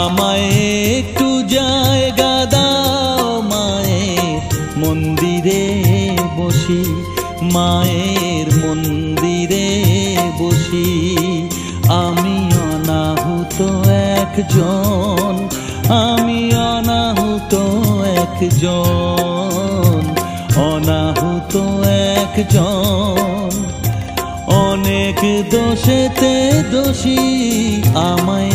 আমায় একটু জায়গা দাও মায়ের মন্দিরে বসি, মায়ের মন্দিরে বসি। আমি অনাহুত একজন, আমি অনাহুত একজন, অনাহুত একজন। অনেক দোষেতে দোষী আমায়